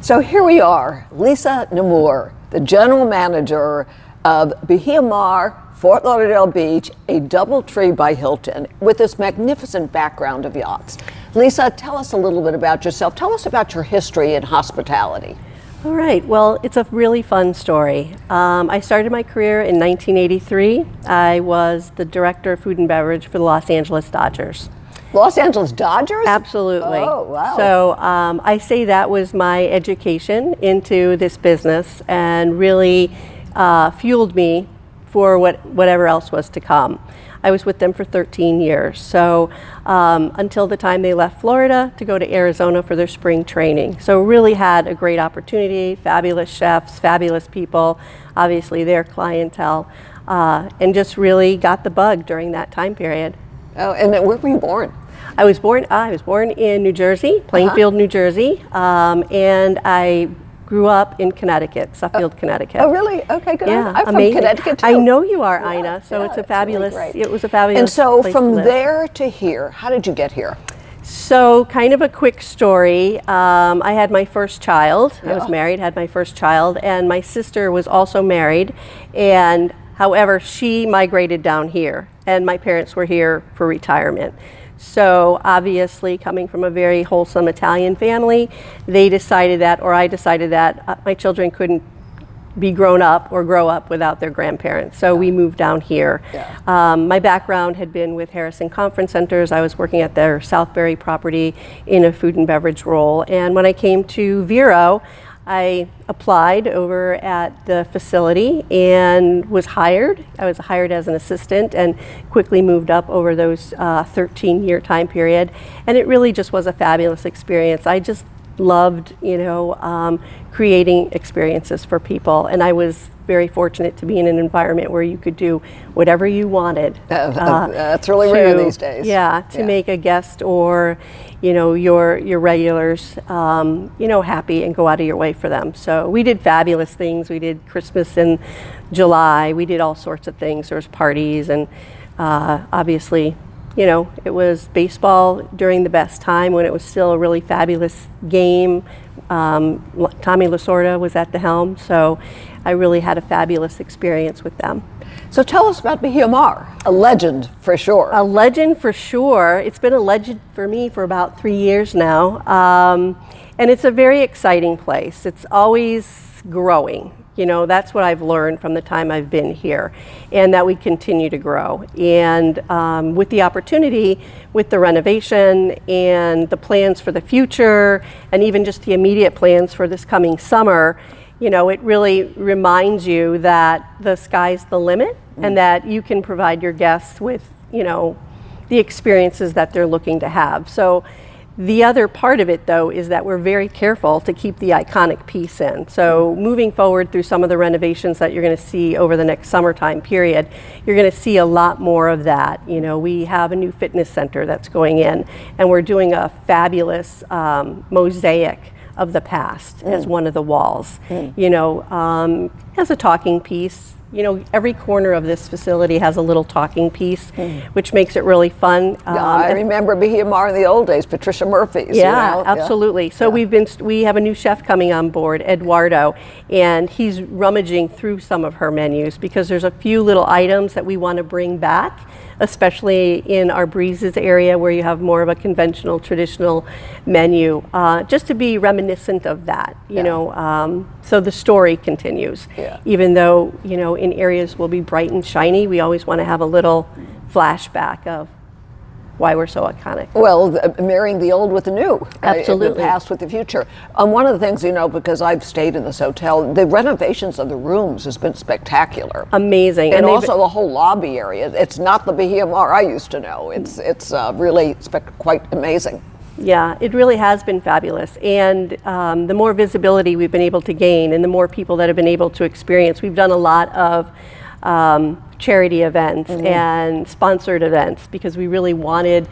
So here we are, Lisa Namour, the general manager of Bahia Mar, Fort Lauderdale Beach, a DoubleTree by Hilton, with this magnificent background of yachts. Lisa, tell us a little bit about yourself. Tell us about your history in hospitality. All right, well, it's a really fun story. I started my career in 1983. I was the director of food and beverage for the Los Angeles Dodgers. Los Angeles Dodgers? Absolutely. Oh, wow. So I say that was my education into this business and really fueled me for whatever else was to come. I was with them for 13 years. So until the time they left Florida to go to Arizona for their spring training. So really had a great opportunity, fabulous chefs, fabulous people, obviously their clientele, and just really got the bug during that time period. Oh, and then where were you born? I was born in New Jersey, Plainfield, New Jersey, and I grew up in Connecticut, Suffield, Connecticut. Oh, really? Okay, good. Yeah, I'm from amazing. Connecticut too. I know you are, Ina. So yeah, it's a fabulous. Really it was a fabulous. And so place from to live. there to here, how did you get here? So kind of a quick story. I had my first child. I was married, had my first child, and my sister was also married. And however, she migrated down here, and my parents were here for retirement. So obviously, coming from a very wholesome Italian family, they decided that, or I decided that my children couldn't be grown up or grow up without their grandparents. So we moved down here. Yeah. My background had been with Harrison Conference Centers. I was working at their Southbury property in a food and beverage role. And when I came to Vero, I applied over at the facility and was hired. I was hired as an assistant and quickly moved up over those 13-year time period. And it really just was a fabulous experience. I just loved, creating experiences for people. And I was very fortunate to be in an environment where you could do whatever you wanted. That's really rare these days. Yeah, to make a guest or, your regulars, happy and go out of your way for them. So we did fabulous things. We did Christmas in July. We did all sorts of things. There was parties and obviously, it was baseball during the best time when it was still a really fabulous game. Tommy Lasorda was at the helm, so I really had a fabulous experience with them. So tell us about Bahia Mar, a legend for sure. A legend for sure. It's been a legend for me for about 3 years now, and it's a very exciting place. It's always growing. That's what I've learned from the time I've been here, and that we continue to grow. And with the opportunity, with the renovation and the plans for the future, and even just the immediate plans for this coming summer, it really reminds you that the sky's the limit and that you can provide your guests with, the experiences that they're looking to have. So the other part of it, though, is that we're very careful to keep the iconic piece in. So moving forward through some of the renovations that you're going to see over the next summertime period, you're going to see a lot more of that. We have a new fitness center that's going in, and we're doing a fabulous mosaic of the past as one of the walls. As a talking piece. Every corner of this facility has a little talking piece, which makes it really fun. I remember Bahia Mar in the old days, Patricia Murphy's. Yeah, absolutely. So we have a new chef coming on board, Eduardo, and he's rummaging through some of her menus because there's a few little items that we want to bring back, especially in our Breezes area where you have more of a conventional, traditional menu, just to be reminiscent of that, so the story continues. Yeah. Even though, in areas will be bright and shiny, we always want to have a little flashback of why we're so iconic. Well, marrying the old with the new. Absolutely. The past with the future. One of the things, because I've stayed in this hotel, the renovations of the rooms has been spectacular. Amazing. And also the whole lobby area. It's not the Bahia Mar I used to know. It's really quite amazing. Yeah, it really has been fabulous. And the more visibility we've been able to gain and the more people that have been able to experience, we've done a lot of charity events and sponsored events because we really wanted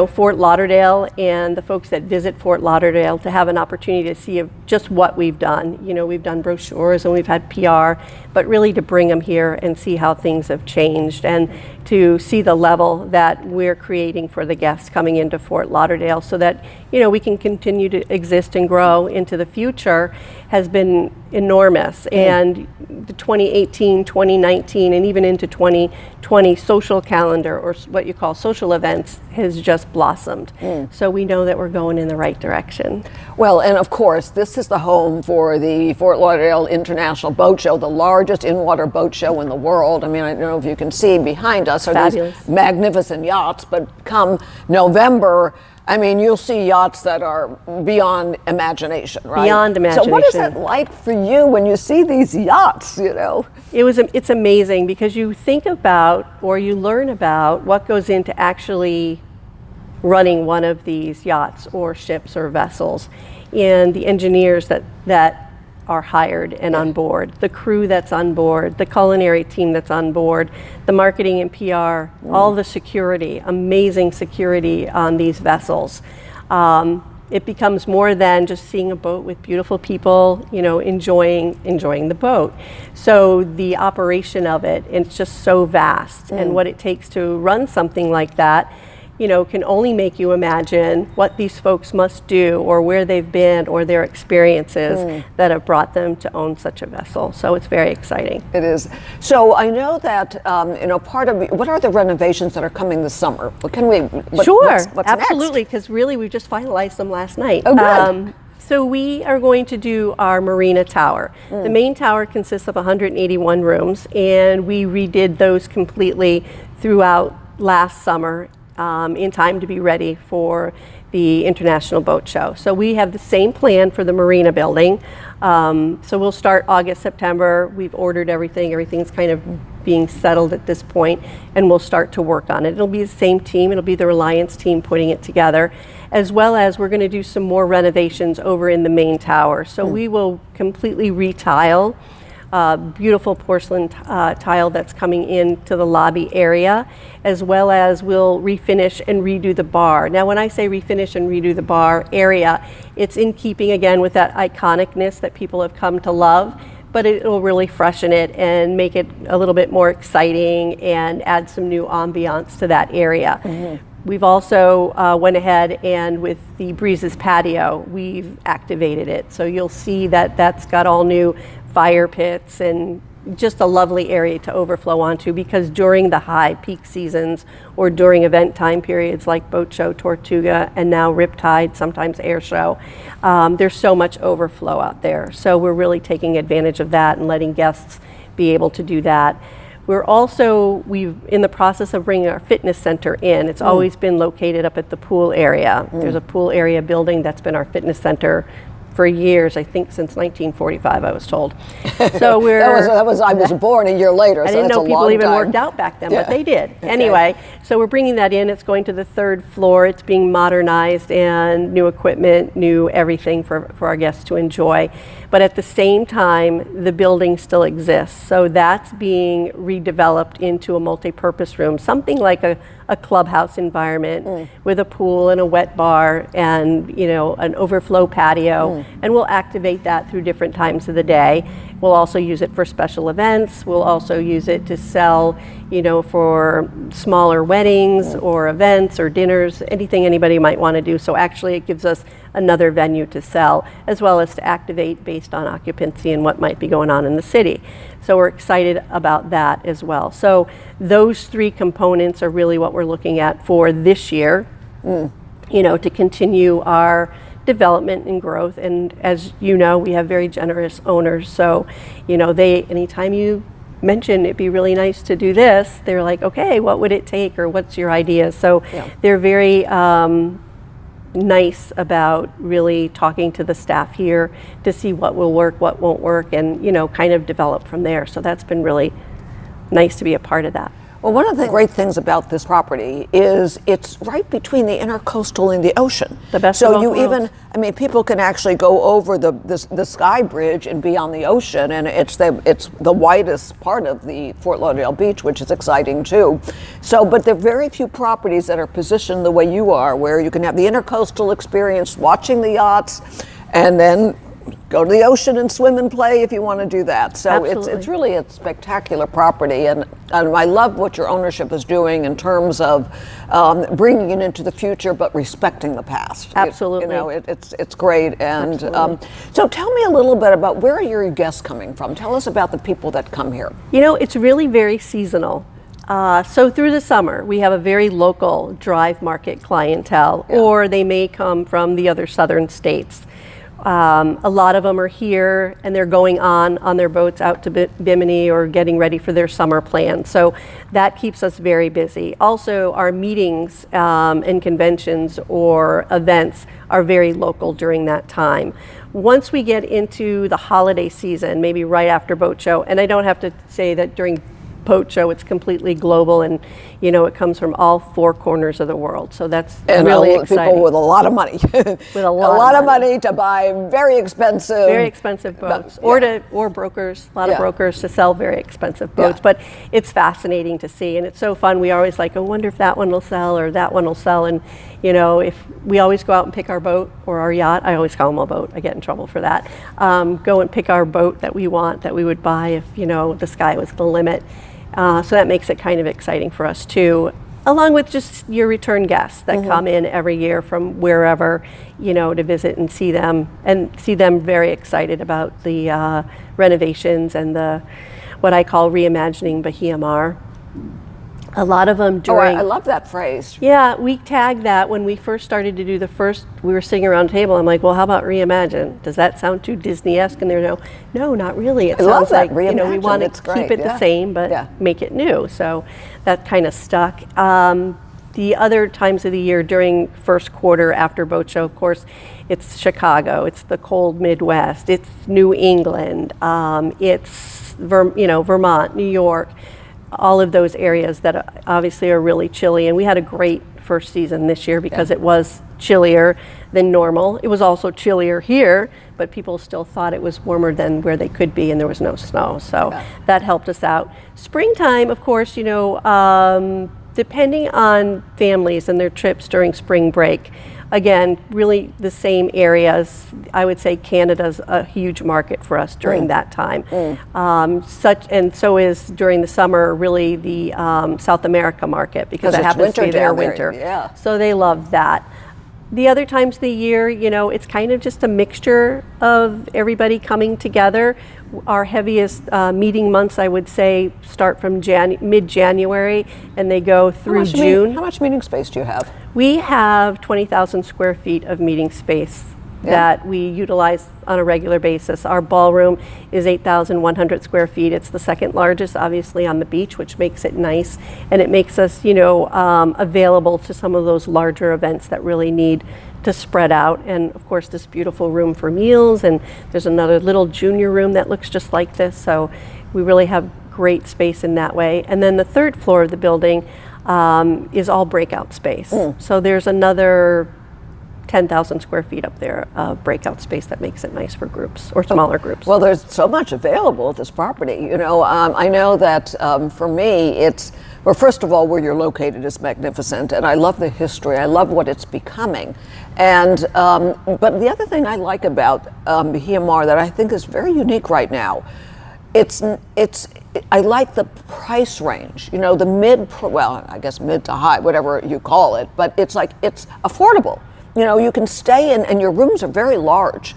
Fort Lauderdale and the folks that visit Fort Lauderdale to have an opportunity to see just what we've done. We've done brochures and we've had PR, but really to bring them here and see how things have changed and to see the level that we're creating for the guests coming into Fort Lauderdale so that we can continue to exist and grow into the future has been enormous. And the 2018, 2019, and even into 2020 social calendar, or what you call social events, has just blossomed. So we know that we're going in the right direction. Well, and of course, this is the home for the Fort Lauderdale International Boat Show, the largest in-water boat show in the world. I mean, I don't know if you can see behind us are Fabulous. these magnificent yachts, but come November, I mean, you'll see yachts that are beyond imagination, right? Beyond imagination. So what is that like for you when you see these yachts, It's amazing because you think about, or you learn about, what goes into actually running one of these yachts or ships or vessels, and the engineers that are hired and on board, the crew that's on board, the culinary team that's on board, the marketing and PR, all the security, amazing security on these vessels. It becomes more than just seeing a boat with beautiful people, enjoying the boat. So the operation of it, it's just so vast, and what it takes to run something like that, can only make you imagine what these folks must do, or where they've been, or their experiences that have brought them to own such a vessel. So it's very exciting. It is. So I know that, part of what are the renovations that are coming this summer? What can we? Sure, what's absolutely, because really we just finalized them last night. Oh, good. So we are going to do our Marina Tower. The main tower consists of 181 rooms, and we redid those completely throughout last summer, in time to be ready for the International Boat Show. So we have the same plan for the Marina building. So we'll start August, September. We've ordered everything. Everything's kind of being settled at this point, and we'll start to work on it. It'll be the same team. It'll be the Reliance team putting it together, as well as we're going to do some more renovations over in the main tower. So we will completely retile. Beautiful porcelain tile that's coming into the lobby area, as well as we'll refinish and redo the bar. Now, when I say refinish and redo the bar area, it's in keeping again with that iconicness that people have come to love, but it will really freshen it and make it a little bit more exciting and add some new ambiance to that area. We've also went ahead and with the Breezes patio, we've activated it. So you'll see that that's got all new fire pits and just a lovely area to overflow onto, because during the high peak seasons or during event time periods like Boat Show, Tortuga, and now Riptide, sometimes Air Show, there's so much overflow out there. So we're really taking advantage of that and letting guests be able to do that. We've in the process of bringing our fitness center in. It's always been located up at the pool area. There's a pool area building that's been our fitness center for years, I think since 1945, I was told. So we're I was born a year later. I so didn't that's know a people long even time. worked out back then, Yeah. but they did. Okay. Anyway, so we're bringing that in. It's going to the third floor. It's being modernized, and new equipment, new everything for our guests to enjoy. But at the same time, the building still exists. So that's being redeveloped into a multi-purpose room, something like a clubhouse environment with a pool and a wet bar and an overflow patio, and we'll activate that through different times of the day. We'll also use it for special events. We'll also use it to sell, for smaller weddings or events or dinners, anything anybody might want to do. So actually it gives us another venue to sell, as well as to activate based on occupancy and what might be going on in the city. So we're excited about that as well. So those three components are really what we're looking at for this year, to continue our development and growth. And as you know, we have very generous owners. So, anytime you mention it'd be really nice to do this, they're like, okay, what would it take, or what's your idea? So they're very nice about really talking to the staff here to see what will work, what won't work, and kind of develop from there. So that's been really nice to be a part of that. Well, one of the great things about this property is it's right between the intercoastal and the ocean. The best so of you both worlds. people can actually go over the sky bridge and be on the ocean, and it's the widest part of the Fort Lauderdale beach, which is exciting too. So, but there are very few properties that are positioned the way you are, where you can have the intercoastal experience, watching the yachts, and then go to the ocean and swim and play if you want to do that. So Absolutely. it's really a spectacular property, and I love what your ownership is doing in terms of bringing it into the future, but respecting the past. Absolutely. It's great. And so tell me a little bit about where are your guests coming from? Tell us about the people that come here. It's really very seasonal. So through the summer, we have a very local drive market clientele, or they may come from the other southern states. A lot of them are here and they're going on their boats out to Bimini or getting ready for their summer plan. So that keeps us very busy. Also, our meetings and conventions or events are very local during that time. Once we get into the holiday season, maybe right after boat show, and I don't have to say that during boat show it's completely global, and it comes from all four corners of the world, so that's really exciting. People with a lot of money with a lot of money to buy very expensive boats, or brokers, a lot of brokers to sell very expensive boats. But it's fascinating to see, and it's so fun. We always I wonder if that one will sell or that one will sell. And if we always go out and pick our boat or our yacht, I always call them a boat, I get in trouble for that, go and pick our boat that we want, that we would buy if the sky was the limit. So that makes it kind of exciting for us too, along with just your return guests that come in every year from wherever, to visit and see them very excited about the renovations and the what I call reimagining Bahia Mar. A lot of them during... I love that phrase. Yeah, we tagged that when we first started to do we were sitting around the table. I'm like, well, how about reimagine? Does that sound too Disney-esque? And they're no, not really. It sounds like, we want to keep it the same, but make it new. So that kind of stuck. The other times of the year during first quarter after boat show, of course, it's Chicago, it's the cold Midwest, it's New England, it's Vermont, New York, all of those areas that obviously are really chilly. And we had a great first season this year because it was chillier than normal. It was also chillier here, but people still thought it was warmer than where they could be, and there was no snow. So that helped us out. Springtime, of course, depending on families and their trips during spring break, again, really the same areas. I would say Canada's a huge market for us during that time. So is during the summer really the South America market, because it happens to be their winter. Yeah. So they love that. The other times of the year, it's kind of just a mixture of everybody coming together. Our heaviest meeting months, I would say, start from mid-January and they go through June. How much meeting space do you have? We have 20,000 square feet of meeting space that we utilize on a regular basis. Our ballroom is 8,100 square feet. It's the second largest, obviously, on the beach, which makes it nice. And it makes us, available to some of those larger events that really need to spread out. And of course, this beautiful room for meals. And there's another little junior room that looks just like this. So we really have great space in that way. And then the third floor of the building is all breakout space. So there's another 10,000 square feet up there of breakout space that makes it nice for groups or smaller groups. Well, there's so much available at this property. I know that for me, first of all, where you're located is magnificent, and I love the history. I love what it's becoming. And but the other thing I like about Bahia Mar that I think is very unique right now, I like the price range, the I guess mid to high, whatever you call it, but it's affordable. You can stay in, and your rooms are very large,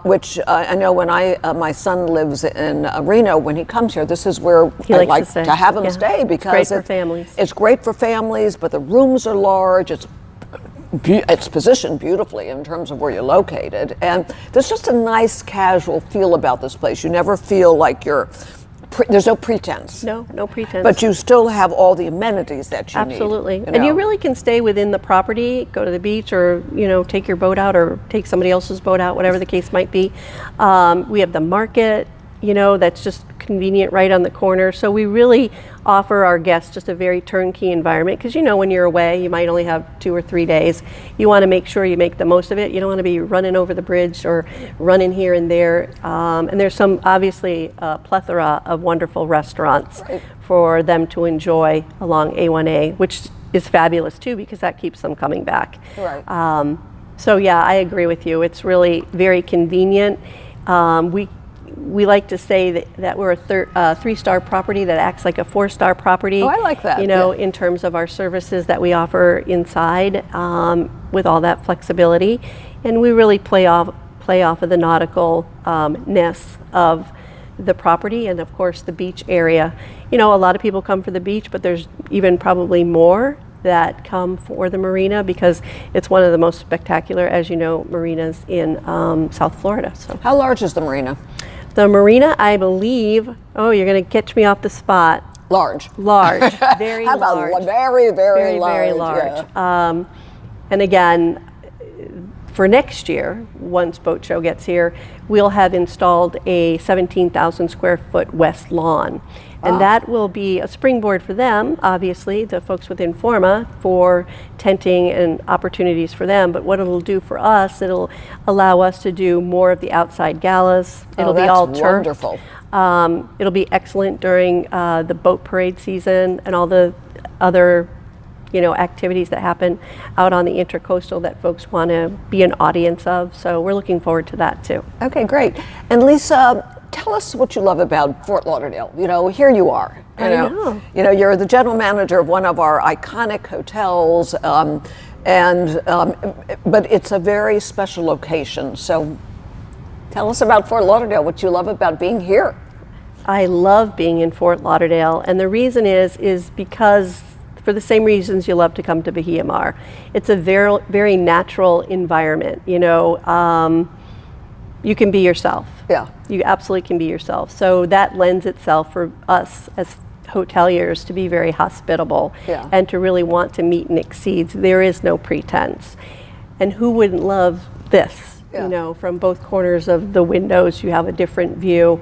which I know when my son lives in Reno, when he comes here, this is where I like to have him stay, because it's great for families. It's great for families, but the rooms are large. It's positioned beautifully in terms of where you're located, and there's just a nice casual feel about this place. You never feel like there's no pretense. No pretense. But you still have all the amenities that you need. Absolutely. And you really can stay within the property, go to the beach, or take your boat out or take somebody else's boat out, whatever the case might be. We have the market, that's just convenient right on the corner. So we really offer our guests just a very turnkey environment, because when you're away, you might only have 2 or 3 days. You want to make sure you make the most of it. You don't want to be running over the bridge or running here and there. And there's obviously a plethora of wonderful restaurants for them to enjoy along A1A, which is fabulous too, because that keeps them coming back. Right. So yeah, I agree with you. It's really very convenient. We like to say that we're a 3-star property that acts like a 4-star property. Oh, I like that. You know, Yeah. in terms of our services that we offer inside, with all that flexibility, and we really play off of the nautical ness of the property, and of course the beach area. You know, a lot of people come for the beach, but there's even probably more that come for the marina because it's one of the most spectacular, as you know, marinas in South Florida. So How large is the marina? the marina, I believe, oh, you're going to catch me off the spot. Large. Large, very How about large. very, very large? Very large. Yeah. And again, for next year, once Boat Show gets here, we'll have installed a 17,000 square foot west lawn. And that will be a springboard for them, obviously, the folks with Informa, for tenting and opportunities for them. But what it'll do for us, it'll allow us to do more of the outside galas. It'll be all turf. Wonderful. It'll be excellent during the boat parade season and all the other, you know, activities that happen out on the Intercoastal that folks want to be an audience of. So we're looking forward to that too. Okay, great. And Lisa, tell us what you love about Fort Lauderdale. You know, here you are. I know. You know, you're the general manager of one of our iconic hotels, but it's a very special location. So tell us about Fort Lauderdale, what you love about being here. I love being in Fort Lauderdale, and the reason is because for the same reasons you love to come to Bahia Mar. It's a very, very natural environment. You know, you can be yourself. Yeah. You absolutely can be yourself. So that lends itself for us as hoteliers to be very hospitable, Yeah. and to really want to meet and exceed. There is no pretense. And who wouldn't love this? Yeah. You know, from both corners of the windows, you have a different view.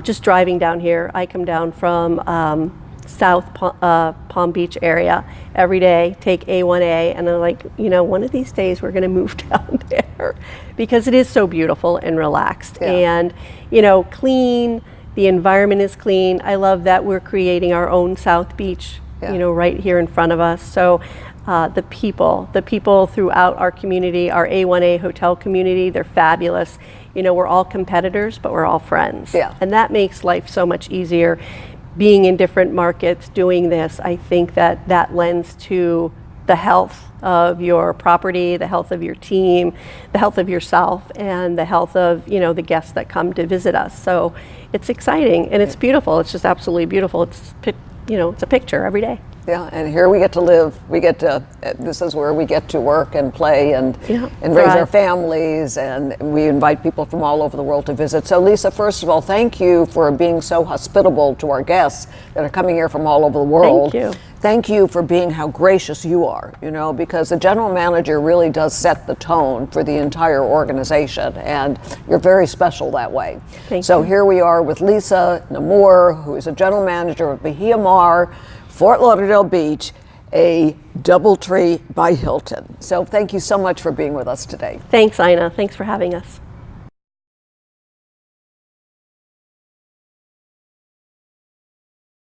Just driving down here, I come down from South Palm Beach area every day, take A1A, and I'm like, you know, one of these days we're going to move down there because it is so beautiful and relaxed. Yeah. And, you know, clean, the environment is clean. I love that we're creating our own South Beach, Yeah. you know, right here in front of us. So the people throughout our community, our A1A hotel community, they're fabulous. You know, we're all competitors, but we're all friends. Yeah. And that makes life so much easier. Being in different markets, doing this, I think that lends to the health of your property, the health of your team, the health of yourself, and the health of, you know, the guests that come to visit us. So it's exciting and it's beautiful. It's just absolutely beautiful. It's, you know, it's a picture every day. Yeah, and here we get to live. We get to, this is where we get to work and play and Yeah, and raise our thrive. families, and we invite people from all over the world to visit. So Lisa, first of all, thank you for being so hospitable to our guests that are coming here from all over the world. Thank you. Thank you for being how gracious you are, you know, because the general manager really does set the tone for the entire organization, and you're very special that way. Thank so you. here we are with Lisa Namour, who is a general manager of Bahia Mar, Fort Lauderdale Beach, a DoubleTree by Hilton. So thank you so much for being with us today. Thanks, Ina. Thanks for having us.